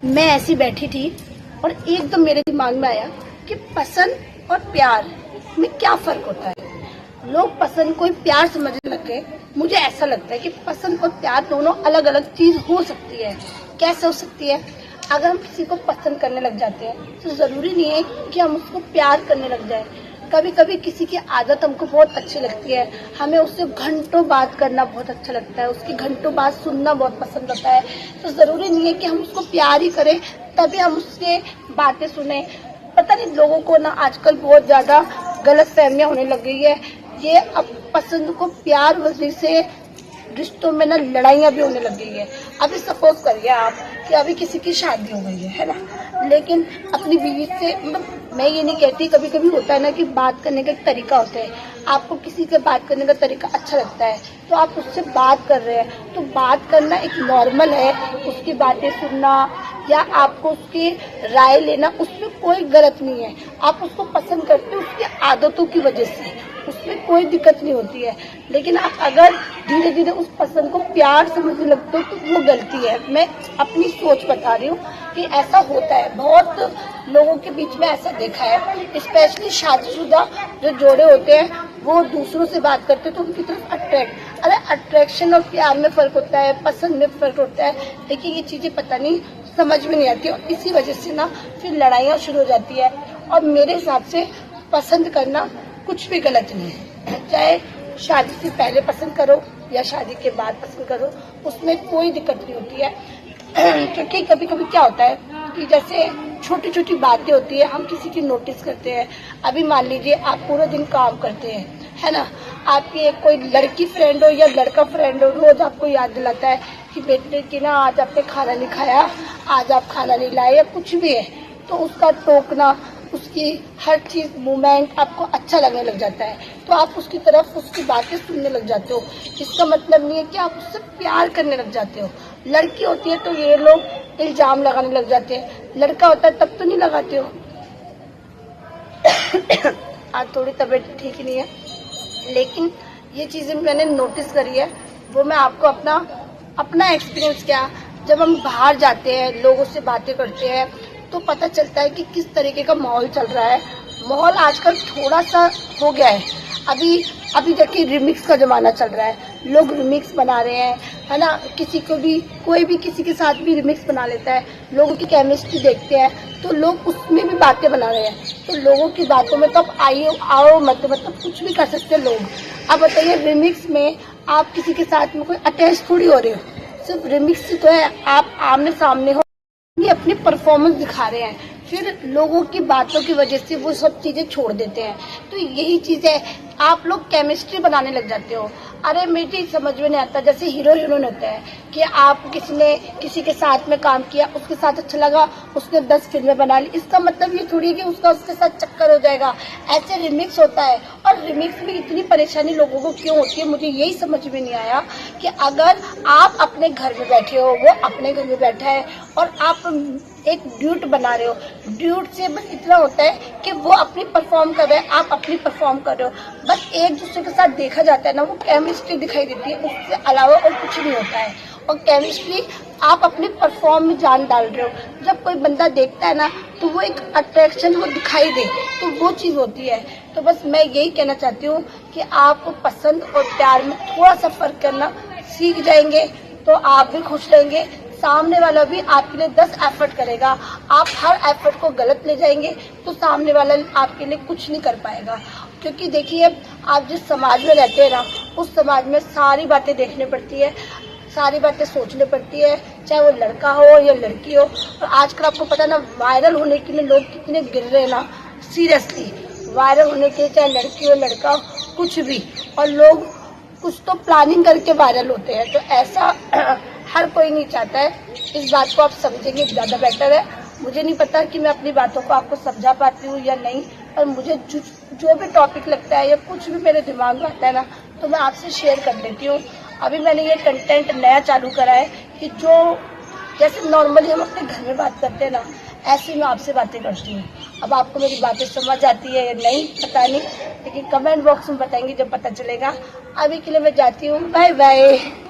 मैं ऐसी बैठी थी और एकदम मेरे दिमाग में आया कि पसंद और प्यार में क्या फर्क होता है। लोग पसंद को प्यार समझने लग गए। मुझे ऐसा लगता है कि पसंद और प्यार दोनों अलग अलग चीज हो सकती है। कैसे हो सकती है? अगर हम किसी को पसंद करने लग जाते हैं तो जरूरी नहीं है कि हम उसको प्यार करने लग जाए। कभी कभी किसी की आदत हमको बहुत अच्छी लगती है, हमें उससे घंटों बात करना बहुत अच्छा लगता है, उसकी घंटों बात सुनना बहुत पसंद आता है। तो जरूरी नहीं है कि हम उसको प्यार ही करें तभी हम उसके बातें सुने। पता नहीं लोगों को ना आजकल बहुत ज्यादा गलत फहमियां होने लग गई है। ये अब पसंद को प्यार वजह से रिश्तों में ना लड़ाइयाँ भी होने लग गई है। अभी सपोज करिए आप कि अभी किसी की शादी हो गई है ना, लेकिन अपनी बीवी से मतलब मैं ये नहीं कहती, कभी कभी होता है ना कि बात करने का एक तरीका होता है। आपको किसी से बात करने का तरीका अच्छा लगता है तो आप उससे बात कर रहे हैं, तो बात करना एक नॉर्मल है। उसकी बातें सुनना या आपको उसकी राय लेना उसमें कोई गलत नहीं है। आप उसको पसंद करते हो उसकी आदतों की वजह से, उसमें कोई दिक्कत नहीं होती है। लेकिन आप अगर धीरे धीरे उस पसंद को प्यार समझने लगते हो तो वो गलती है। मैं अपनी सोच बता रही हूँ कि ऐसा होता है, बहुत लोगों के बीच में ऐसा देखा है। स्पेशली शादीशुदा जो जोड़े होते हैं वो दूसरों से बात करते हैं तो उनकी तरफ अट्रैक्शन और प्यार में फर्क होता है, पसंद में फर्क होता है। लेकिन ये चीजें पता नहीं समझ में नहीं आती और इसी वजह से ना फिर लड़ाइयाँ शुरू हो जाती है। और मेरे हिसाब से पसंद करना कुछ भी गलत नहीं है, चाहे शादी से पहले पसंद करो या शादी के बाद पसंद करो, उसमें कोई दिक्कत नहीं होती है। क्योंकि कभी कभी क्या होता है कि जैसे छोटी छोटी बातें होती है, हम किसी की नोटिस करते हैं। अभी मान लीजिए आप पूरा दिन काम करते हैं, है ना, आपकी एक कोई लड़की फ्रेंड हो या लड़का फ्रेंड हो, रोज आपको याद दिलाता है कि बेटे की ना आज आपने खाना नहीं खाया, आज आप खाना नहीं लाए या कुछ भी है, तो उसका टोकना, उसकी हर चीज मूवमेंट आपको अच्छा लगने लग जाता है। तो आप उसकी तरफ उसकी बातें सुनने लग जाते हो। इसका मतलब नहीं है कि आप उससे प्यार करने लग जाते हो। लड़की होती है तो ये लोग इल्जाम लगाने लग जाते हैं, लड़का होता है तब तो नहीं लगाते हो। आज थोड़ी तबीयत ठीक नहीं है, लेकिन ये चीजें मैंने नोटिस करी है, वो मैं आपको अपना एक्सपीरियंस क्या, जब हम बाहर जाते हैं लोगों से बातें करते हैं तो पता चलता है कि किस तरीके का माहौल चल रहा है। माहौल आजकल थोड़ा सा हो गया है। अभी देखिए रिमिक्स का जमाना चल रहा है, लोग रिमिक्स बना रहे हैं, है ना, किसी को भी कोई भी किसी के साथ भी रिमिक्स बना लेता है। लोगों की केमिस्ट्री देखते हैं तो लोग उसमें भी बातें बना रहे हैं। तो लोगों की बातों में तो आप आओ मतलब कुछ भी कर सकते हैं लोग। अब बताइए रिमिक्स में आप किसी के साथ में कोई अटैच थोड़ी हो रहे हो, सिर्फ रिमिक्स तो है, आप आमने सामने हो, ये अपनी परफॉर्मेंस दिखा रहे हैं। फिर लोगों की बातों की वजह से वो सब चीजें छोड़ देते हैं। तो यही चीज है, आप लोग केमिस्ट्री बनाने लग जाते हो। अरे मेरी समझ में नहीं आता, जैसे हीरो हीरोइन होता है कि आप किसी ने किसी के साथ में काम किया, उसके साथ अच्छा लगा, उसने 10 फिल्में बना ली, इसका मतलब ये थोड़ी है कि उसके साथ चक्कर हो जाएगा। ऐसे रिमिक्स होता है। और रिमिक्स में इतनी परेशानी लोगों को क्यों होती है, मुझे यही समझ में नहीं आया कि अगर आप अपने घर में बैठे हो, वो अपने घर में बैठा है और आप एक ड्यूट बना रहे हो, ड्यूट से बस इतना होता है कि वो अपनी परफॉर्म कर रहे हैं, आप अपनी परफॉर्म कर रहे हो, बस एक दूसरे के साथ देखा जाता है ना, वो केमिस्ट्री दिखाई देती है, उससे अलावा और कुछ नहीं होता है। और केमिस्ट्री आप अपने परफॉर्म में जान डाल रहे हो। जब कोई बंदा देखता है ना तो वो एक अट्रैक्शन वो दिखाई दे, तो वो चीज होती है। तो बस मैं यही कहना चाहती हूँ कि आप पसंद और प्यार में थोड़ा सा फर्क करना सीख जाएंगे तो आप भी खुश रहेंगे, सामने वाला भी आपके लिए 10 एफर्ट करेगा। आप हर एफर्ट को गलत ले जाएंगे तो सामने वाला आपके लिए कुछ नहीं कर पाएगा। क्योंकि देखिए आप जिस समाज में रहते हैं ना, उस समाज में सारी बातें देखनी पड़ती है, सारी बातें सोचनी पड़ती है, चाहे वो लड़का हो या लड़की हो। और आजकल आपको पता है ना, वायरल होने के लिए लोग कितने गिर रहे हैं ना, सीरियसली वायरल होने के लिए, चाहे लड़की हो लड़का हो कुछ भी, और लोग कुछ तो प्लानिंग करके वायरल होते हैं। तो ऐसा हर कोई नहीं चाहता है। इस बात को आप समझेंगे ज्यादा बेटर है। मुझे नहीं पता कि मैं अपनी बातों को आपको समझा पाती हूँ या नहीं, पर मुझे जो भी टॉपिक लगता है या कुछ भी मेरे दिमाग में आता है ना तो मैं आपसे शेयर कर लेती हूँ। अभी मैंने ये कंटेंट नया चालू करा है कि जो जैसे नॉर्मली हम अपने घर में बात करते हैं ना, ऐसे मैं आपसे बातें करती हूँ। अब आपको मेरी बातें समझ आती है या नहीं पता नहीं, लेकिन कमेंट बॉक्स में बताएंगे जब पता चलेगा। अभी के लिए मैं जाती हूँ, बाय बाय।